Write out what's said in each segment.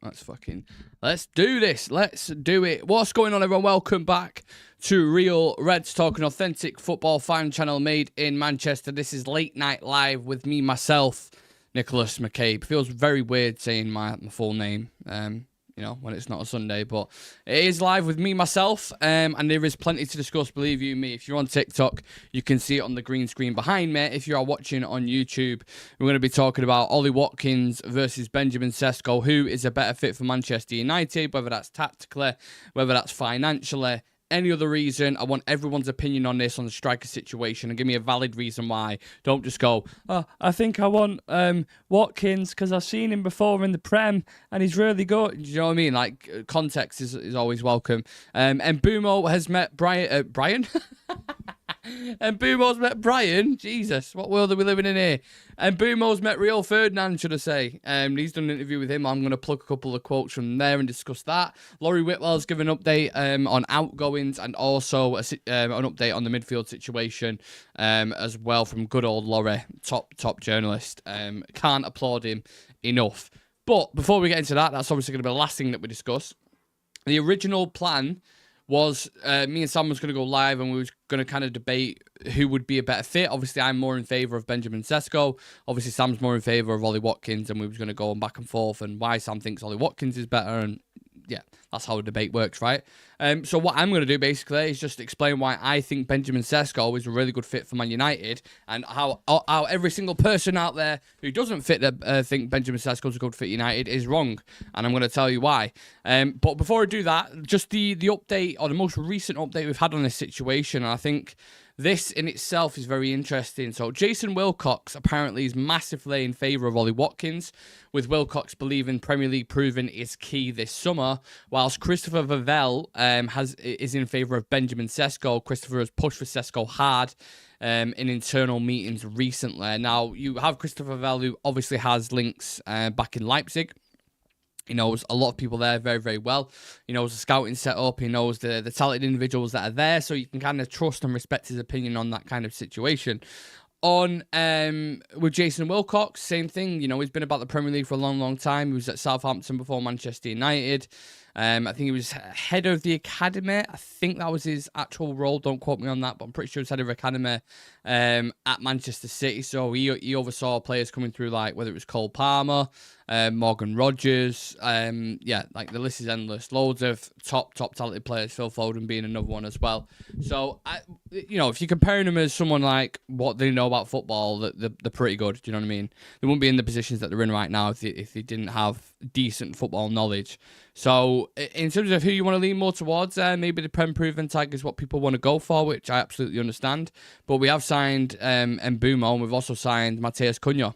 Let's do this. Let's do it. What's going on, everyone? Welcome back to Real Reds Talk, an authentic football fan channel made in Manchester. This is Late Night Live with me, myself, Nicholas McCabe. Feels very weird saying my full name, when it's not a Sunday, but it is live with me, myself, and there is plenty to discuss, believe you me. If you're on TikTok, you can see it on the green screen behind me. If you are watching on YouTube, we're going to be talking about Ollie Watkins versus Benjamin Sesko, who is a better fit for Manchester United, whether that's tactically, whether that's financially, any other reason. I want everyone's opinion on this, on the striker situation, and give me a valid reason why. Don't just go, oh, I think I want Watkins because I've seen him before in the Prem and he's really good. You know what I mean? Like, context is always welcome. And Mbeumo has met Brian? And Mbeumo's met Brian. Jesus, what world are we living in here? And Mbeumo's met Rio Ferdinand, should I say. He's done an interview with him. I'm going to pluck a couple of quotes from there and discuss that. Laurie Whitwell's given an update on outgoings and also an update on the midfield situation as well from good old Laurie, top journalist. Can't applaud him enough. But before we get into that, that's obviously going to be the last thing that we discuss. The original plan was me and Sam was going to go live and we was going to kind of debate who would be a better fit. Obviously, I'm more in favour of Benjamin Sesko. Obviously, Sam's more in favour of Ollie Watkins, and we was going to go on back and forth and why Sam thinks Ollie Watkins is better. And yeah, that's how the debate works, right? So what I'm going to do basically is just explain why I think Benjamin Sesko is a really good fit for Man United, and how every single person out there who doesn't think Benjamin Sesko is a good fit United is wrong, and I'm going to tell you why. But before I do that, just the update, or the most recent update we've had on this situation, and I think this in itself is very interesting. So Jason Wilcox apparently is massively in favour of Ollie Watkins, with Wilcox believing Premier League proven is key this summer, whilst Christopher Vavell is in favour of Benjamin Sesko. Christopher has pushed for Sesko hard in internal meetings recently. Now, you have Christopher Vavell, who obviously has links back in Leipzig. He knows a lot of people there very, very well. He knows the scouting setup. He knows the talented individuals that are there. So you can kind of trust and respect his opinion on that kind of situation. With Jason Wilcox, same thing. He's been about the Premier League for a long, long time. He was at Southampton before Manchester United. I think he was head of the academy. I think that was his actual role. Don't quote me on that, but I'm pretty sure he was head of academy at Manchester City. So he oversaw players coming through, like whether it was Cole Palmer, Morgan Rogers. Like the list is endless. Loads of top talented players. Phil Foden being another one as well. So if you're comparing them as someone like what they know about football, they're pretty good. Do you know what I mean? They wouldn't be in the positions that they're in right now if they didn't have decent football knowledge. So in terms of who you want to lean more towards, maybe the Prem proven tag is what people want to go for, which I absolutely understand. But we have signed Mbeumo, and we've also signed Matheus Cunha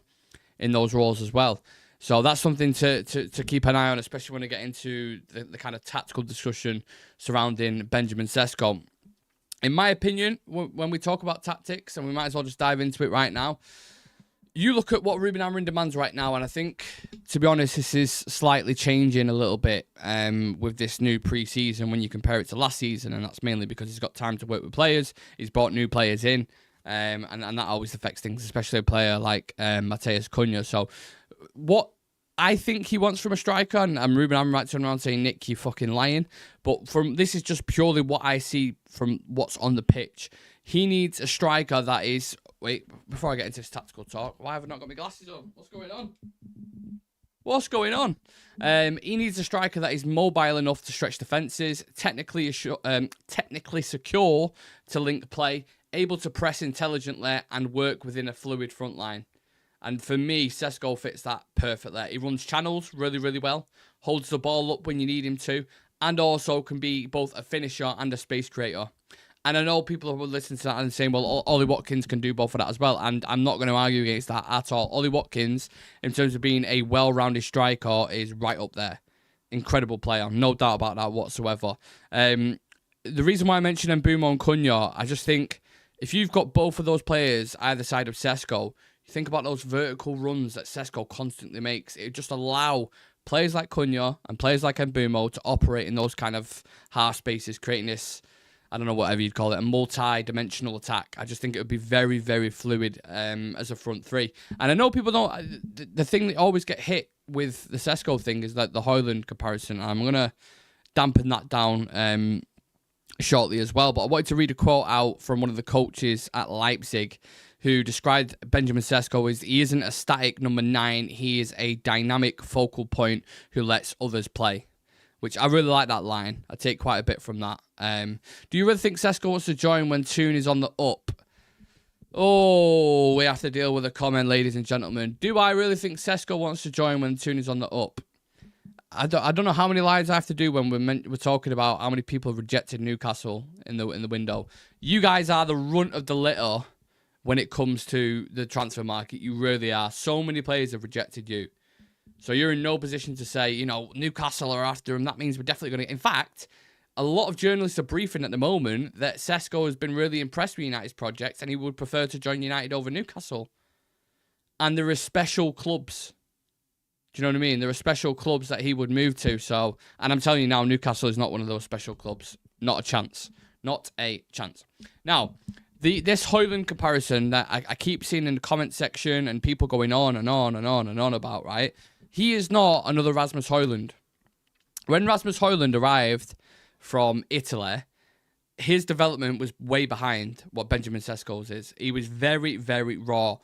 in those roles as well. So that's something to keep an eye on, especially when we get into the kind of tactical discussion surrounding Benjamin Sesko. In my opinion, when we talk about tactics, and we might as well just dive into it right now, you look at what Ruben Amorim demands right now, and I think, to be honest, this is slightly changing a little bit with this new pre-season when you compare it to last season, and that's mainly because he's got time to work with players. He's brought new players in, and that always affects things, especially a player like Matheus Cunha. So what I think he wants from a striker, and Ruben Amorim might turn around saying, Nick, you fucking lying, but this is just purely what I see from what's on the pitch. He needs a striker that is... Wait, before I get into this tactical talk, why have I not got my glasses on? What's going on? He needs a striker that is mobile enough to stretch defences, technically secure to link play, able to press intelligently, and work within a fluid front line. And for me, Sesko fits that perfectly. He runs channels really, really well, holds the ball up when you need him to, and also can be both a finisher and a space creator. And I know people will listen to that and saying, well, Ollie Watkins can do both of that as well. And I'm not going to argue against that at all. Ollie Watkins, in terms of being a well-rounded striker, is right up there. Incredible player. No doubt about that whatsoever. The reason why I mentioned Mbeumo and Cunha, I just think if you've got both of those players either side of Sesko, you think about those vertical runs that Sesko constantly makes. It would just allow players like Cunha and players like Mbeumo to operate in those kind of half spaces, creating this... I don't know, whatever you'd call it, a multi-dimensional attack. I just think it would be very, very fluid as a front three. And I know people don't... The thing that always get hit with the Sesko thing is that the Højlund comparison. I'm going to dampen that down shortly as well. But I wanted to read a quote out from one of the coaches at Leipzig who described Benjamin Sesko as, he isn't a static number 9, he is a dynamic focal point who lets others play. Which I really like that line. I take quite a bit from that. Do you really think Sesko wants to join when Toon is on the up? Oh, we have to deal with a comment, ladies and gentlemen. Do I really think Sesko wants to join when Toon is on the up? I don't know how many lives I have to do when we're talking about how many people have rejected Newcastle in the window. You guys are the runt of the litter when it comes to the transfer market. You really are. So many players have rejected you. So you're in no position to say, you know, Newcastle are after him. That means we're definitely going to... In fact, a lot of journalists are briefing at the moment that Sesko has been really impressed with United's project and he would prefer to join United over Newcastle. And there are special clubs. Do you know what I mean? There are special clubs that he would move to. So, and I'm telling you now, Newcastle is not one of those special clubs. Not a chance. Not a chance. Now, this Højlund comparison that I keep seeing in the comment section and people going on and on and on and on about, right? He is not another Rasmus Højlund. When Rasmus Højlund arrived from Italy, his development was way behind what Benjamin Sesko's is. He was very, very raw.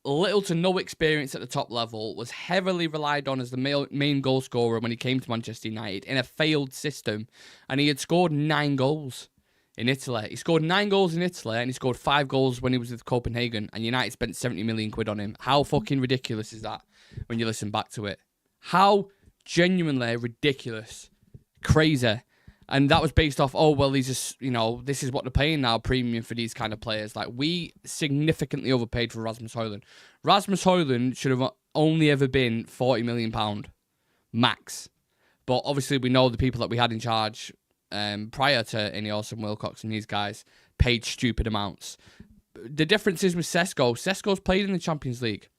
Little to no experience at the top level, was heavily relied on as the main goal scorer when he came to Manchester United in a failed system. And he had scored 9 goals in Italy. He scored 9 goals in Italy and he scored 5 goals when he was with Copenhagen. And United spent 70 million quid on him. How fucking ridiculous is that when you listen back to it? How genuinely ridiculous. Crazy. And that was based off, oh, well, these are, you know, this is what they're paying now, premium for these kind of players. Like, we significantly overpaid for Rasmus Højlund. Rasmus Højlund should have only ever been £40 million, max. But obviously, we know the people that we had in charge prior to Ineos and Wilcox and these guys paid stupid amounts. The difference is with Sesko. Sesko's played in the Champions League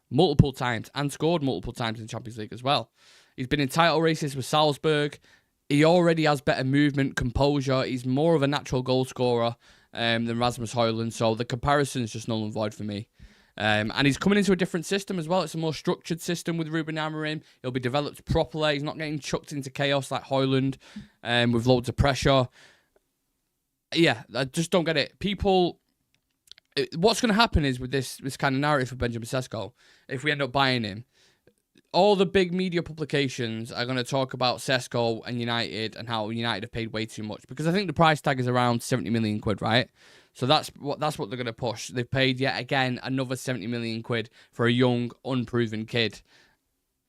multiple times and scored multiple times in the Champions League as well. He's been in title races with Salzburg. He already has better movement, composure. He's more of a natural goal scorer than Rasmus Højlund. So the comparison is just null and void for me. And he's coming into a different system as well. It's a more structured system with Ruben Amorim. He'll be developed properly. He's not getting chucked into chaos like Højlund with loads of pressure. Yeah, I just don't get it. People... What's going to happen is with this kind of narrative for Benjamin Sesko, if we end up buying him, all the big media publications are going to talk about Sesko and United and how United have paid way too much, because I think the price tag is around 70 million quid, right? So that's what they're going to push. They've paid yet again another 70 million quid for a young, unproven kid.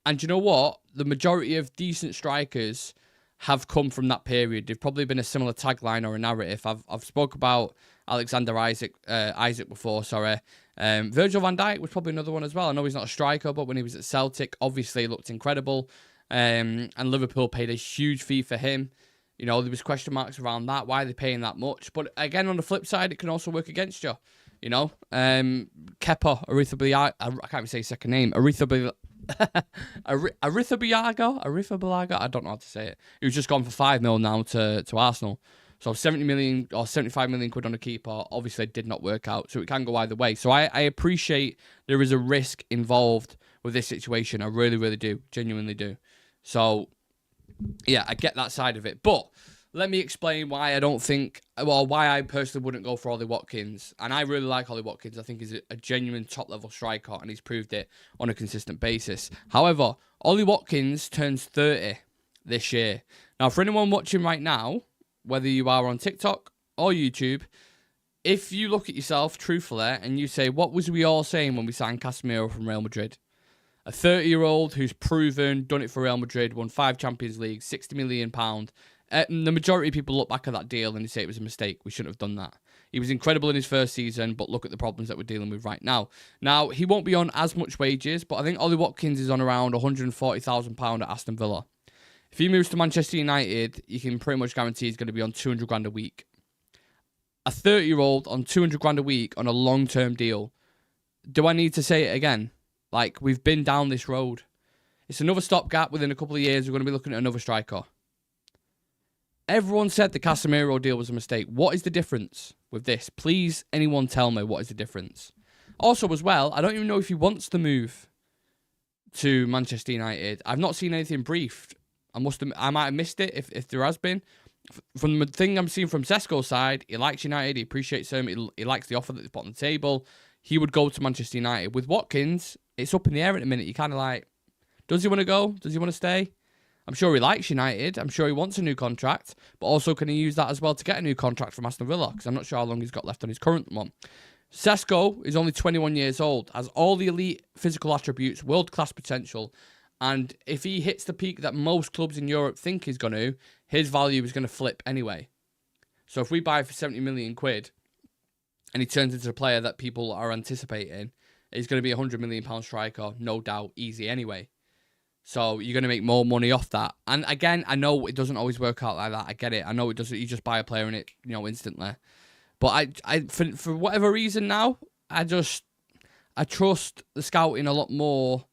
And you know what? The majority of decent strikers have come from that period. They've probably been a similar tagline or a narrative. I've spoke about Alexander Isaac before, sorry. Virgil van Dijk was probably another one as well. I know he's not a striker, but when he was at Celtic, obviously looked incredible. And Liverpool paid a huge fee for him. You know, there was question marks around that. Why are they paying that much? But again, on the flip side, it can also work against you. You know, Kepa Arrizabalaga, I can't even say his second name. Arrizabalaga. I don't know how to say it. He was just gone for 5 mil now to Arsenal. So 70 million or 75 million quid on a keeper obviously did not work out. So it can go either way. So I appreciate there is a risk involved with this situation. I really, really do. Genuinely do. So, yeah, I get that side of it. But let me explain why I don't think... Well, why I personally wouldn't go for Ollie Watkins. And I really like Ollie Watkins. I think he's a genuine top-level striker, and he's proved it on a consistent basis. However, Ollie Watkins turns 30 this year. Now, for anyone watching right now, whether you are on TikTok or YouTube, if you look at yourself truthfully and you say, what was we all saying when we signed Casemiro from Real Madrid? A 30-year-old who's proven, done it for Real Madrid, won 5 Champions League, £60 million. The majority of people look back at that deal and they say it was a mistake. We shouldn't have done that. He was incredible in his first season, but look at the problems that we're dealing with right now. Now, he won't be on as much wages, but I think Ollie Watkins is on around £140,000 at Aston Villa. If he moves to Manchester United, you can pretty much guarantee he's going to be on 200 grand a week. A 30-year-old on 200 grand a week on a long-term deal. Do I need to say it again? Like, we've been down this road. It's another stopgap. Within a couple of years, we're going to be looking at another striker. Everyone said the Casemiro deal was a mistake. What is the difference with this? Please, anyone tell me what is the difference? Also, as well, I don't even know if he wants to move to Manchester United. I've not seen anything briefed. I might have missed it if there has been. From the thing I'm seeing from Sesko's side, he likes United. He appreciates them. He likes the offer that they put on the table. He would go to Manchester United. With Watkins, it's up in the air at the minute. You're kind of like, does he want to go? Does he want to stay? I'm sure he likes United. I'm sure he wants a new contract. But also, can he use that as well to get a new contract from Aston Villa? Because I'm not sure how long he's got left on his current one. Sesko is only 21 years old, has all the elite physical attributes, world-class potential, and if he hits the peak that most clubs in Europe think he's going to, his value is going to flip anyway. So if we buy for 70 million quid, and he turns into a player that people are anticipating, he's going to be a £100 million striker, no doubt, easy anyway. So you're going to make more money off that. And again, I know it doesn't always work out like that. I get it. I know it doesn't. You just buy a player in it, instantly. But I for whatever reason now, I trust the scouting a lot more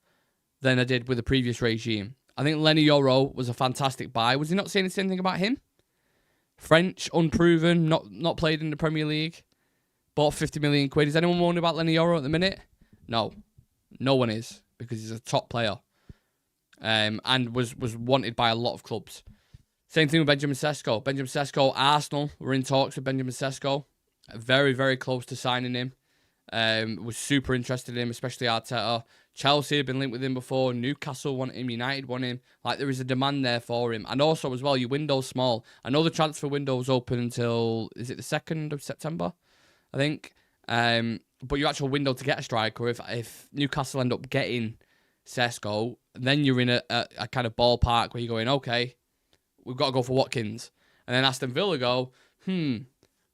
than I did with the previous regime. I think Lenny Yoro was a fantastic buy. Was he not saying anything about him? French, unproven, not played in the Premier League, bought 50 million quid. Is anyone wondering about Lenny Yoro at the minute? No. No one is, because he's a top player. And was wanted by a lot of clubs. Same thing with Benjamin Sesko. Benjamin Sesko, Arsenal were in talks with Benjamin Sesko. Very, very close to signing him. Was super interested in him, especially Arteta. Chelsea had been linked with him before. Newcastle want him. United want him. Like, there is a demand there for him. And also, as well, your window's small. I know the transfer window's open until, is it the 2nd of September? I think. But your actual window to get a striker, if Newcastle end up getting Sesko, then you're in a kind of ballpark where you're going, okay, we've got to go for Watkins. And then Aston Villa go,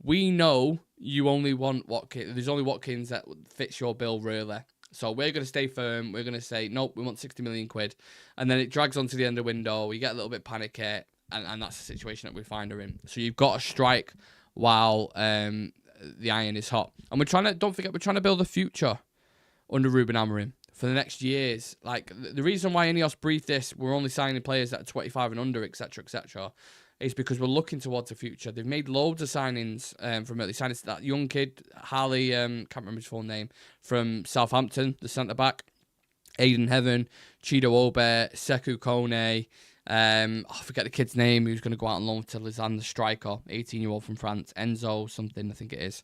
we know you only want Watkins. There's only Watkins that fits your bill, really. So we're going to stay firm. We're going to say, nope, we want 60 million quid. And then it drags on to the end of the window. You get a little bit panicky, and that's the situation that we find her in. So you've got to strike while the iron is hot. And don't forget, we're trying to build a future under Ruben Amorim for the next years. Like, the reason why Ineos briefed this, we're only signing players that are 25 and under, etc., is because we're looking towards the future. They've made loads of signings from early signings. That young kid, Harley, can't remember his full name, from Southampton, the centre-back, Aiden Heaven, Chido Obe, Sekou Kone, I forget the kid's name, who's going to go out on loan to Lausanne, the striker, 18-year-old from France, Enzo something, I think it is.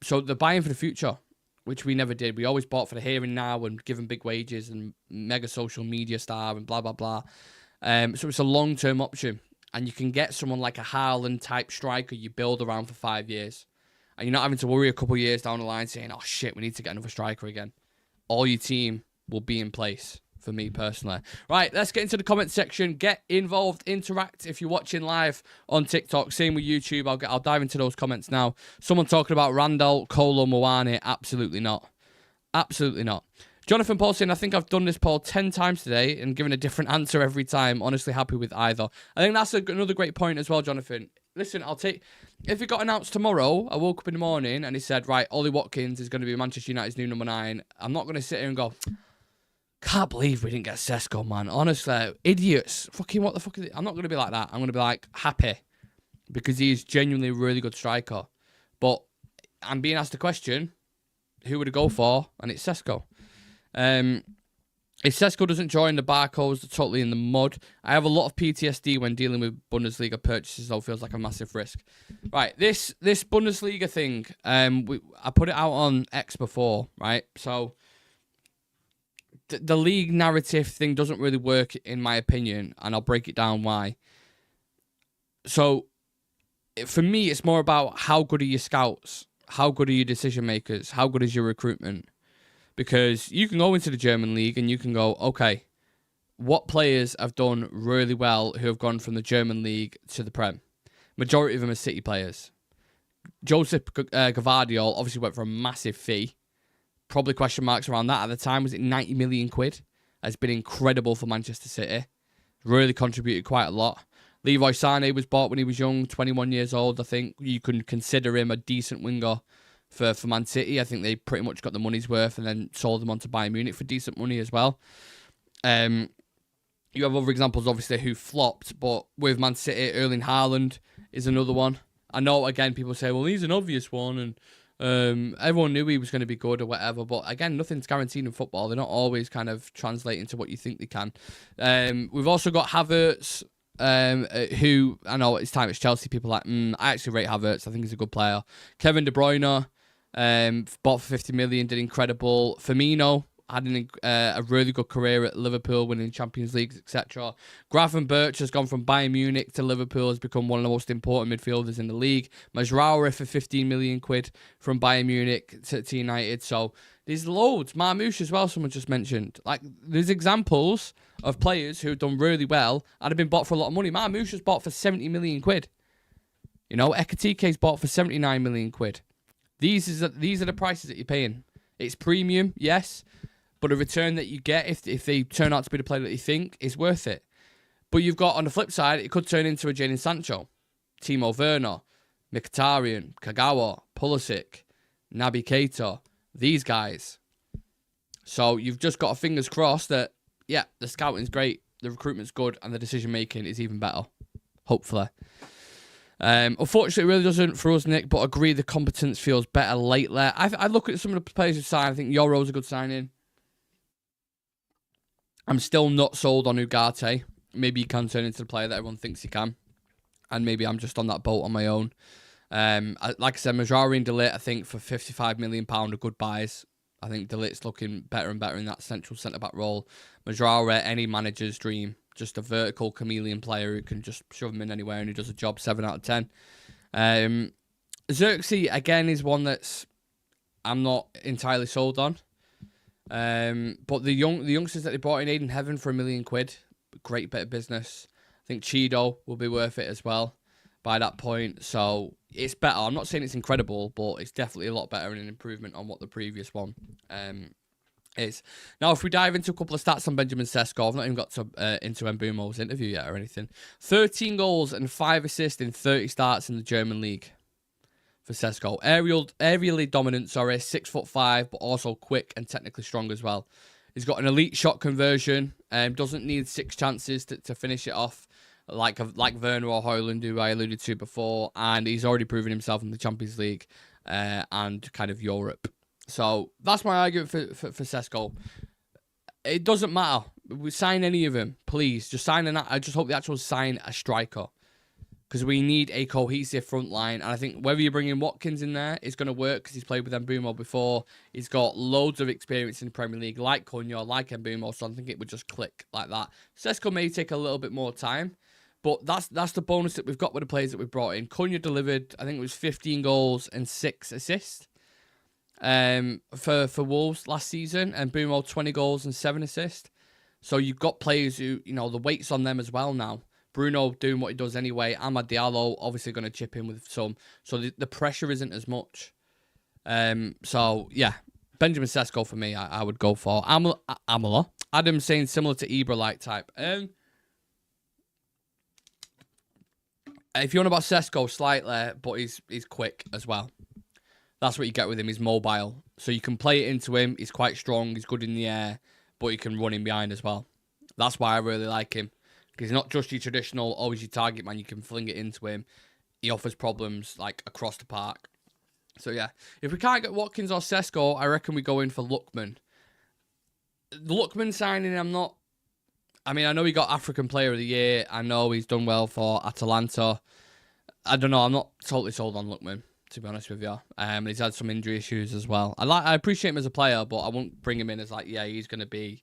So they're buying for the future, which we never did. We always bought for the here and now and given big wages and mega social media star and blah, blah, blah. So it's a long-term option. And you can get someone like a Haaland-type striker you build around for 5 years. And you're not having to worry a couple of years down the line saying, oh, shit, we need to get another striker again. All your team will be in place, for me personally. Right, let's get into the comment section. Get involved, interact if you're watching live on TikTok. Same with YouTube. I'll dive into those comments now. Someone talking about Randall, Kolo Muani. Absolutely not. Absolutely not. Jonathan Paul saying, I think I've done this poll 10 times today and given a different answer every time. Honestly, happy with either. I think that's another great point as well, Jonathan. Listen, if it got announced tomorrow, I woke up in the morning and he said, right, Ollie Watkins is going to be Manchester United's new number 9. I'm not going to sit here and go, can't believe we didn't get Sesko, man. Honestly, idiots. Fucking what the fuck is it? I'm not going to be like that. I'm going to be like, happy. Because he is genuinely a really good striker. But I'm being asked the question, who would it go for? And it's Sesko. If Sesko doesn't join, the Barcodes are totally in the mud. I have a lot of PTSD when dealing with Bundesliga purchases, so it feels like a massive risk. Right, this Bundesliga thing, I put it out on X before, right? So the league narrative thing doesn't really work, in my opinion, and I'll break it down why. So for me, it's more about how good are your scouts, how good are your decision makers, how good is your recruitment. Because you can go into the German league and you can go, okay, what players have done really well who have gone from the German league to the Prem? Majority of them are City players. Joseph Gvardiol obviously went for a massive fee. Probably question marks around that at the time. Was it 90 million quid? Has been incredible for Manchester City. Really contributed quite a lot. Leroy Sané was bought when he was young, 21 years old. I think you can consider him a decent winger for Man City. I think they pretty much got the money's worth and then sold him on to Bayern Munich for decent money as well. You have other examples, obviously, who flopped, but with Man City, Erling Haaland is another one. I know, again, people say, well, he's an obvious one, and everyone knew he was going to be good or whatever, but again, nothing's guaranteed in football. They're not always kind of translating to what you think they can. We've also got Havertz, who, I know it's time it's Chelsea, people are like, I actually rate Havertz, I think he's a good player. Kevin De Bruyne, bought for 50 million, did incredible. Firmino had a really good career at Liverpool, winning Champions Leagues, etc. Gravenberch has gone from Bayern Munich to Liverpool, has become one of the most important midfielders in the league. Mazraoui for 15 million quid from Bayern Munich to United. So there's loads. Marmoush as well, someone just mentioned. Like, there's examples of players who've done really well and have been bought for a lot of money. Marmoush was bought for 70 million quid. You know, Ekatike's bought for 79 million quid. These are the prices that you're paying. It's premium, yes, but a return that you get if they turn out to be the player that you think is worth it. But you've got, on the flip side, it could turn into a Jadon Sancho, Timo Werner, Mkhitaryan, Kagawa, Pulisic, Naby Keita, these guys. So you've just got a fingers crossed that, yeah, the scouting's great, the recruitment's good, and the decision-making is even better, hopefully. Unfortunately, it really doesn't for us, Nick, but agree the competence feels better lately. I look at some of the players who signed. I think Yoro's a good signing. I'm still not sold on Ugarte. Maybe he can turn into the player that everyone thinks he can. And maybe I'm just on that boat on my own. Like I said, Mazraoui and De Ligt, I think for £55 million are good buys. I think De Ligt's looking better and better in that central centre-back role. Mazraoui, any manager's dream. Just a vertical chameleon player who can just shove him in anywhere and he does a job 7 out of 10. Xerxes, again, is one that's I'm not entirely sold on. But the youngsters that they brought in, Aiden Heaven for £1 million, great bit of business. I think Cheeto will be worth it as well by that point. So it's better. I'm not saying it's incredible, but it's definitely a lot better and an improvement on what the previous one is. Now, if we dive into a couple of stats on Benjamin Sesko, I've not even got to into Mbeumo's interview yet or anything. 13 goals and 5 assists in 30 starts in the German league for Sesko. Aerially dominant, 6'5", but also quick and technically strong as well. He's got an elite shot conversion. Doesn't need 6 chances to finish it off, like Werner or Højlund, who I alluded to before. And he's already proven himself in the Champions League and kind of Europe. So that's my argument for Sesko. It doesn't matter. We sign any of them, please. Just sign I just hope the actual sign a striker. Because we need a cohesive front line. And I think whether you bring in Watkins in there, it's going to work because he's played with Mbeumo before. He's got loads of experience in the Premier League, like Cunha, like Mbeumo. So I think it would just click like that. Sesko may take a little bit more time. But that's the bonus that we've got with the players that we've brought in. Cunha delivered, I think it was 15 goals and 6 assists for Wolves last season. And Mbeumo 20 goals and 7 assists. So you've got players who, the weight's on them as well now. Bruno doing what he does anyway. Amad Diallo obviously going to chip in with some. So the pressure isn't as much. So, yeah. Benjamin Sesko for me, I would go for. Amala. Adam saying similar to Ibra-like type. If you want about Sesko, slightly, but he's quick as well. That's what you get with him. He's mobile. So you can play it into him. He's quite strong. He's good in the air. But he can run in behind as well. That's why I really like him. Because he's not just your traditional, always your target man. You can fling it into him. He offers problems, like, across the park. So, yeah. If we can't get Watkins or Sesko, I reckon we go in for Lookman. The Lookman signing, I know he got African Player of the Year. I know he's done well for Atalanta. I don't know. I'm not totally sold on Lookman, to be honest with you. He's had some injury issues as well. I appreciate him as a player, but I won't bring him in as, he's going to be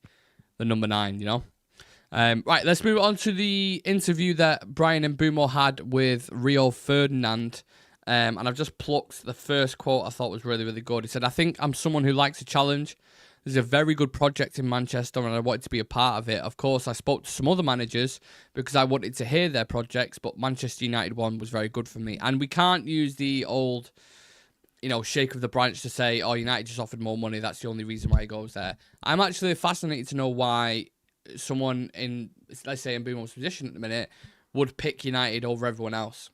the number 9, Right, let's move on to the interview that Brian Mbeumo had with Rio Ferdinand. And I've just plucked the first quote I thought was really, really good. He said, I think I'm someone who likes a challenge. There's a very good project in Manchester and I wanted to be a part of it. Of course, I spoke to some other managers because I wanted to hear their projects, but Manchester United one was very good for me. And we can't use the old, shake of the branch to say, oh, United just offered more money. That's the only reason why he goes there. I'm actually fascinated to know why someone in, let's say, in Mbeumo's position at the minute would pick United over everyone else.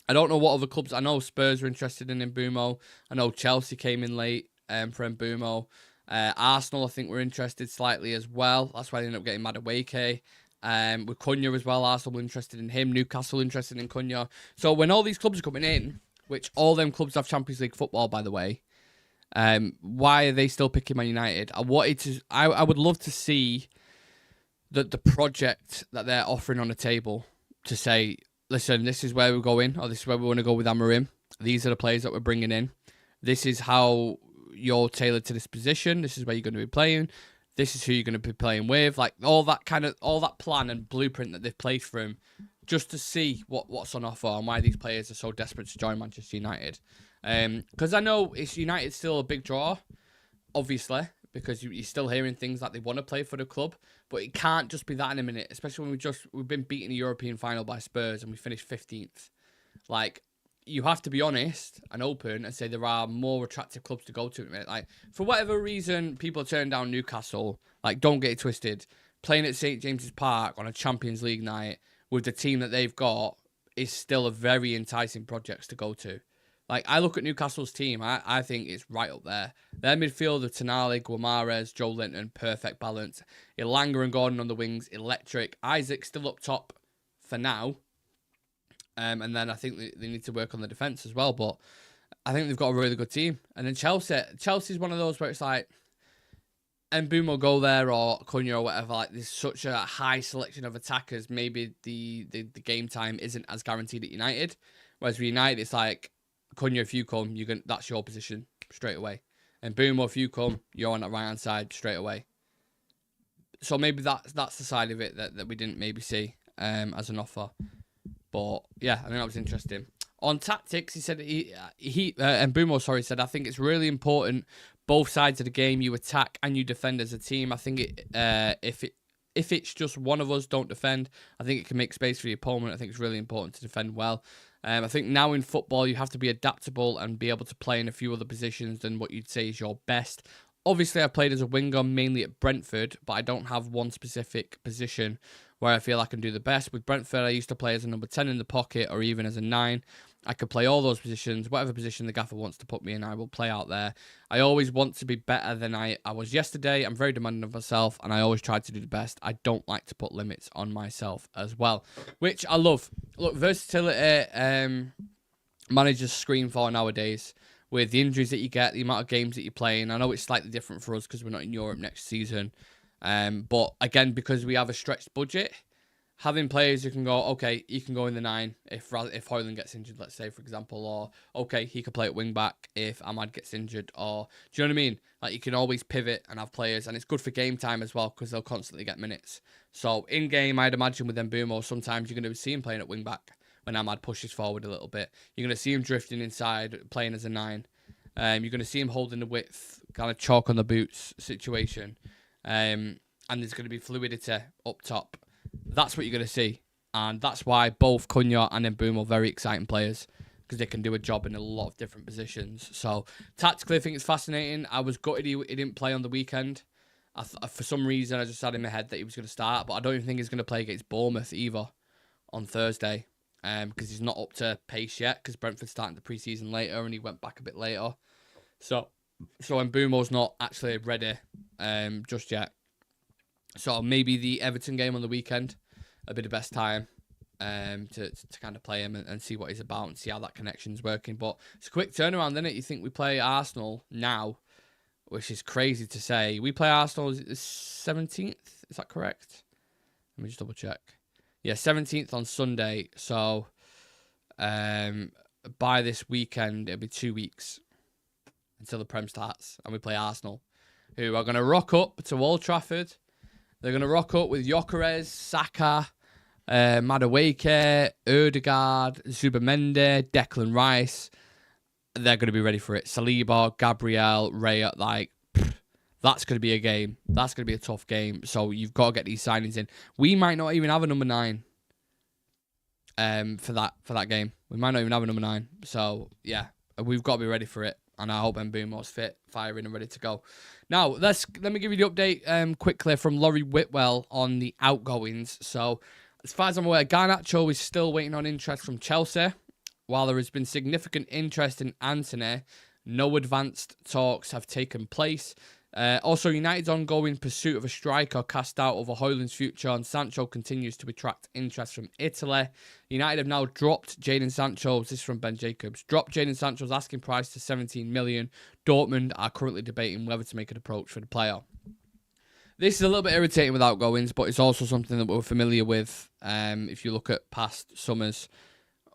I don't know what other clubs. I know Spurs were interested in Mbeumo. I know Chelsea came in late for Mbeumo. Arsenal, I think, were interested slightly as well. That's why they ended up getting Madueke. With Cunha as well, Arsenal interested in him, Newcastle interested in Cunha. So when all these clubs are coming in, which all them clubs have Champions League football, by the way, why are they still picking Man United? I would love to see the project that they're offering on the table to say, listen, this is where we're going, or this is where we want to go with Amorim. These are the players that we're bringing in. This is how you're tailored to this position. This is where you're going to be playing. This is who you're going to be playing with. Like all that plan and blueprint that they've played for him, just to see what's on offer and why these players are so desperate to join Manchester United. Because I know United's still a big draw, obviously, because you're still hearing things like they want to play for the club, but it can't just be that in a minute, especially when we've been beaten the European final by Spurs and we finished 15th. Like, you have to be honest and open and say there are more attractive clubs to go to at the minute. Like, for whatever reason, people turn down Newcastle. Like, don't get it twisted. Playing at St. James's Park on a Champions League night with the team that they've got is still a very enticing project to go to. Like, I look at Newcastle's team, I think it's right up there. Their midfield of Tonali, Guimaraes, Joe Linton, perfect balance. Elanga and Gordon on the wings, electric. Isaac still up top for now. And then I think they need to work on the defence as well. But I think they've got a really good team. And then Chelsea's one of those where it's like, Mbeumo go there or Cunha or whatever. Like, there's such a high selection of attackers. Maybe the game time isn't as guaranteed at United. Whereas with United, it's like, Cunha, if you come, that's your position straight away. And Mbeumo, if you come, you're on the right-hand side straight away. So maybe that's the side of it that we didn't maybe see as an offer. But yeah, I think that was interesting. On tactics, he said Mbeumo said, I think it's really important both sides of the game, you attack and you defend as a team. I think if it's just one of us don't defend, I think it can make space for the opponent. I think it's really important to defend well. I think now in football, you have to be adaptable and be able to play in a few other positions than what you'd say is your best. Obviously, I've played as a winger mainly at Brentford, but I don't have one specific position where I feel I can do the best. With Brentford, I used to play as a number 10 in the pocket or even as a 9. I could play all those positions. Whatever position the gaffer wants to put me in, I will play out there. I always want to be better than I was yesterday. I'm very demanding of myself, and I always try to do the best. I don't like to put limits on myself as well, which I love. Look, versatility managers scream for nowadays. With the injuries that you get, the amount of games that you're playing. I know it's slightly different for us because we're not in Europe next season. But again, because we have a stretched budget, having players who can go, okay, he can go in the 9 if Højlund gets injured, let's say, for example, or, okay, he can play at wing-back if Ahmad gets injured, or, do you know what I mean? Like, you can always pivot and have players, and it's good for game time as well, because they'll constantly get minutes. So, in-game, I'd imagine with Mbeumo, sometimes you're going to see him playing at wing-back when Ahmad pushes forward a little bit. You're going to see him drifting inside, playing as a 9. You're going to see him holding the width, kind of chalk on the boots situation. And there's going to be fluidity up top. That's what you're going to see. And that's why both Cunha and Mbeumo are very exciting players, because they can do a job in a lot of different positions. So, tactically, I think it's fascinating. I was gutted he didn't play on the weekend. For some reason, I just had in my head that he was going to start, but I don't even think he's going to play against Bournemouth either on Thursday, because he's not up to pace yet, because Brentford's starting the pre-season later, and he went back a bit later. So Mbeumo's not actually ready just yet. So maybe the Everton game on the weekend will be the best time to kind of play him and see what he's about and see how that connection's working. But it's a quick turnaround, isn't it? You think we play Arsenal now, which is crazy to say. We play Arsenal the 17th, is that correct? Let me just double check. Yeah, 17th on Sunday. So by this weekend, it'll be 2 weeks until the Prem starts, and we play Arsenal, who are going to rock up to Old Trafford. They're going to rock up with Gyökeres, Saka, Madueke, Ødegaard, Zubimendi, Declan Rice. They're going to be ready for it. Saliba, Gabriel, Raya, that's going to be a game. That's going to be a tough game. So you've got to get these signings in. We might not even have a number 9 for that game. We might not even have a number 9. So, yeah, we've got to be ready for it. And I hope Mbeumo's fit, firing and ready to go. Now, let me give you the update quickly from Laurie Whitwell on the outgoings. So, as far as I'm aware, Garnacho is still waiting on interest from Chelsea. While there has been significant interest in Antony, no advanced talks have taken place. Also, United's ongoing pursuit of a striker cast doubt over Højlund's future, and Sancho continues to attract interest from Italy. United have now dropped Jadon Sancho. This is from Ben Jacobs. Dropped Jadon Sancho's asking price to 17 million. Dortmund are currently debating whether to make an approach for the player. This is a little bit irritating with outgoings, but it's also something that we're familiar with. If you look at past summers,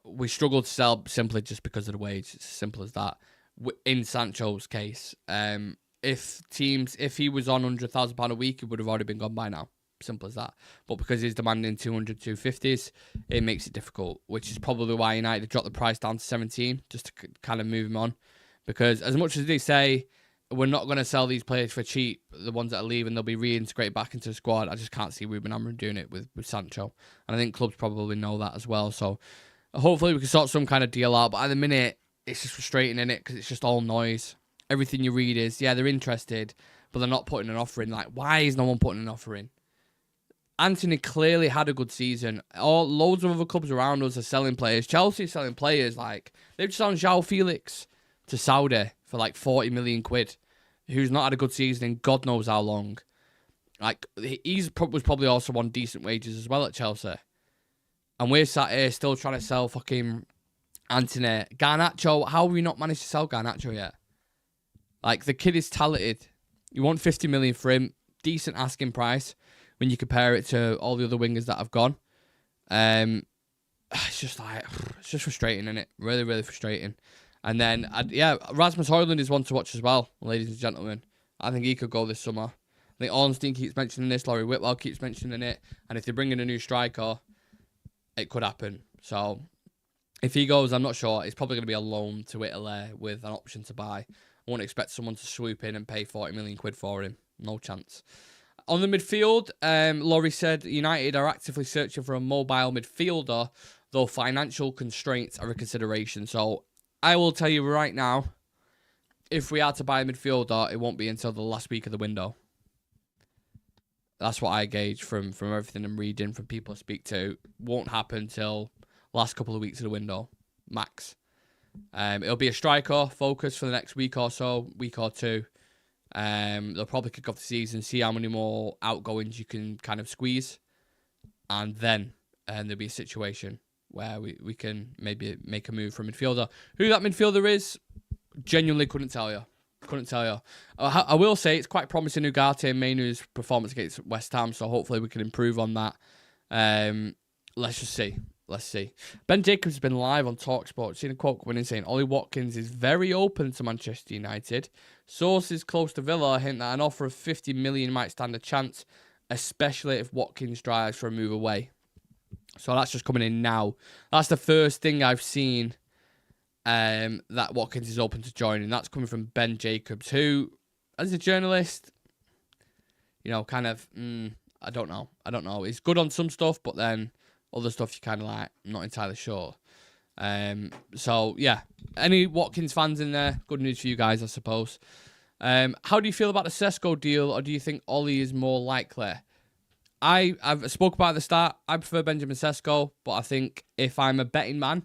we struggled to sell simply just because of the wage. It's as simple as that. In Sancho's case, if he was on £100,000 a week, it would have already been gone by now. Simple as that. But because he's demanding 200, 250s, it makes it difficult, which is probably why United dropped the price down to 17, just to kind of move him on. Because as much as they say, we're not going to sell these players for cheap, the ones that are leaving, they'll be reintegrated back into the squad. I just can't see Ruben Amorim doing it with Sancho. And I think clubs probably know that as well. So hopefully we can sort some kind of deal out. But at the minute, it's just frustrating, innit? Because it's just all noise. Everything you read is, yeah, they're interested, but they're not putting an offer in. Like, why is no one putting an offer in? Anthony clearly had a good season. Loads of other clubs around us are selling players. Chelsea is selling players. Like, they've just signed João Felix to Saudi for like 40 million quid, who's not had a good season in God knows how long. Like, was probably also on decent wages as well at Chelsea. And we're sat here still trying to sell fucking Anthony. Garnacho, how have we not managed to sell Garnacho yet? Like, the kid is talented. You want 50 million for him. Decent asking price when you compare it to all the other wingers that have gone. It's just frustrating, isn't it? Really, really frustrating. And then, Rasmus Højlund is one to watch as well, ladies and gentlemen. I think he could go this summer. I think Ornstein keeps mentioning this. Laurie Whitwell keeps mentioning it. And if they bring in a new striker, it could happen. So, if he goes, I'm not sure. It's probably going to be a loan to Italy with an option to buy. I won't expect someone to swoop in and pay 40 million quid for him. No chance. On the midfield, Laurie said United are actively searching for a mobile midfielder, though financial constraints are a consideration. So I will tell you right now, if we are to buy a midfielder, it won't be until the last week of the window. That's what I gauge from everything I'm reading, from people I speak to. Won't happen till last couple of weeks of the window, max. It'll be a striker focus for the next week or so, week or two. They'll probably kick off the season, see how many more outgoings you can kind of squeeze, and then there'll be a situation where we can maybe make a move for a midfielder. Who that midfielder is, genuinely couldn't tell you. I will say it's quite promising Ugarte and Mainoo's performance against West Ham, so hopefully we can improve on that. Let's just see. Let's see. Ben Jacobs has been live on TalkSport. Seen a quote coming in saying Ollie Watkins is very open to Manchester United. Sources close to Villa hint that an offer of 50 million might stand a chance, especially if Watkins drives for a move away. So that's just coming in now. That's the first thing I've seen that Watkins is open to joining. That's coming from Ben Jacobs, who, as a journalist, kind of, I don't know. He's good on some stuff, but then other stuff you kind of like, not entirely sure. So, yeah. Any Watkins fans in there? Good news for you guys, I suppose. How do you feel about the Sesko deal, or do you think Ollie is more likely? I've spoke about it at the start. I prefer Benjamin Sesko, but I think if I'm a betting man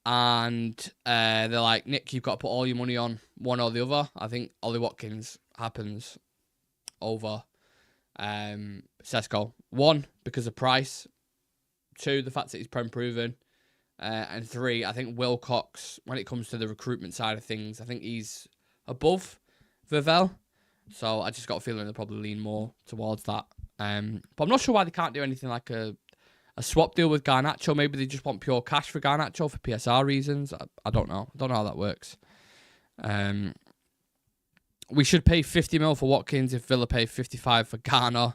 and they're like, Nick, you've got to put all your money on one or the other, I think Ollie Watkins happens over Sesko. 1, because of price. 2, the fact that he's Prem proven. And 3, I think Wilcox, when it comes to the recruitment side of things, I think he's above Vervel. So I just got a feeling they'll probably lean more towards that. But I'm not sure why they can't do anything like a swap deal with Garnacho. Maybe they just want pure cash for Garnacho for PSR reasons. I don't know. I don't know how that works. We should pay 50 mil for Watkins if Villa pay 55 for Garner.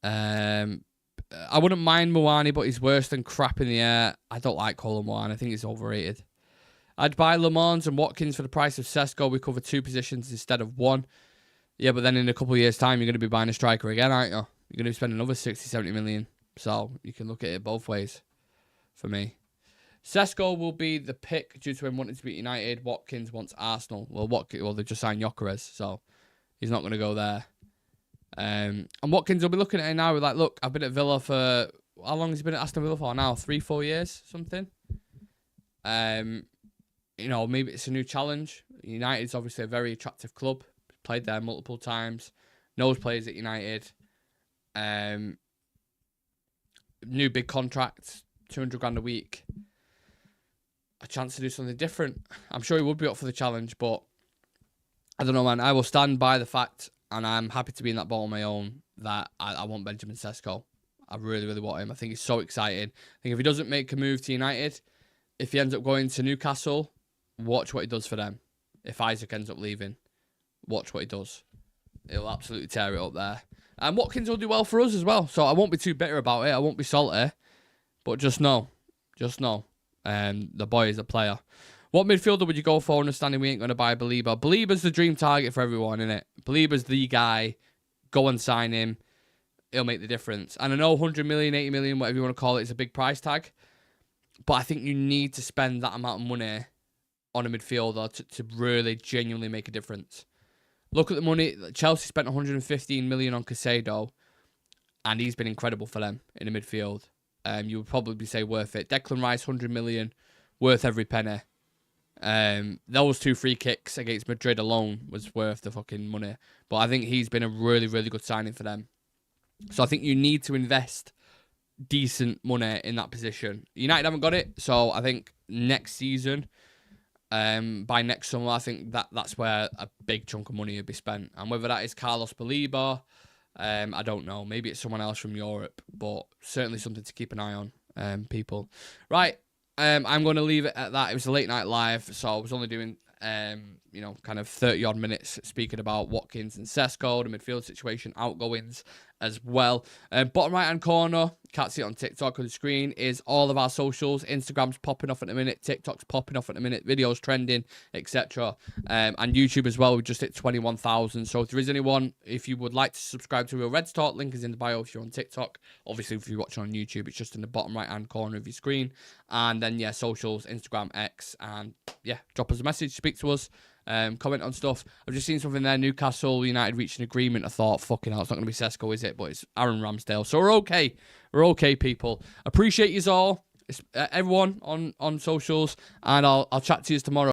I wouldn't mind Mouani, but he's worse than crap in the air. I don't like Colin Mouani. I think he's overrated. I'd buy Le Mans and Watkins for the price of Sesko. We cover 2 positions instead of 1. Yeah, but then in a couple of years' time, you're going to be buying a striker again, aren't you? You're going to be spending another 60, 70 million. So you can look at it both ways for me. Sesko will be the pick due to him wanting to beat United. Watkins wants Arsenal. Well, they've just signed Gyökeres, so he's not going to go there. And Watkins will be looking at it now. We're like, look, I've been at Villa for... How long has he been at Aston Villa for now? 3-4 years, something? Maybe it's a new challenge. United's obviously a very attractive club. played there multiple times, knows players at United. New big contract, 200 grand a week. A chance to do something different. I'm sure he would be up for the challenge, but I don't know, man. I will stand by the fact, and I'm happy to be in that ball on my own, that I want Benjamin Sesko. I really, really want him. I think he's so exciting. I think if he doesn't make a move to United, if he ends up going to Newcastle, watch what he does for them. If Isaac ends up leaving, watch what he does. He'll absolutely tear it up there. And Watkins will do well for us as well. So I won't be too bitter about it. I won't be salty. But just know. The boy is a player. What midfielder would you go for, understanding we ain't going to buy Mbeumo? Mbeumo's the dream target for everyone, isn't it? Mbeumo's the guy. Go and sign him. He'll make the difference. And I know 100 million, 80 million, whatever you want to call it, is a big price tag. But I think you need to spend that amount of money on a midfielder to really genuinely make a difference. Look at the money. Chelsea spent 115 million on Caicedo, and he's been incredible for them in the midfield. You would probably say worth it. Declan Rice, 100 million, worth every penny. Those 2 free kicks against Madrid alone was worth the fucking money. But I think he's been a really, really good signing for them. So I think you need to invest decent money in that position. United haven't got it, so I think next season, by next summer, I think that's where a big chunk of money will be spent. And whether that is Carlos Baleba, I don't know. Maybe it's someone else from Europe, but certainly something to keep an eye on, people. Right, I'm going to leave it at that. It was a late night live, so I was only doing, kind of 30-odd minutes speaking about Watkins and Sesko, the midfield situation, outgoings as well. Bottom right-hand corner, can't see it on TikTok on the screen, is all of our socials. Instagram's popping off at the minute, TikTok's popping off at the minute, videos trending, etc. And YouTube as well, we just hit 21,000. So if there is anyone, if you would like to subscribe to Real Reds Talk, link is in the bio if you're on TikTok. Obviously, if you're watching on YouTube, it's just in the bottom right-hand corner of your screen. And then, yeah, socials, Instagram, X, and yeah, drop us a message, speak to us. Comment on stuff. I've just seen something there. Newcastle United reached an agreement. I thought, fucking hell, it's not going to be Sesko, is it? But it's Aaron Ramsdale. So we're okay. We're okay, people. Appreciate you all, everyone on socials, and I'll chat to you tomorrow.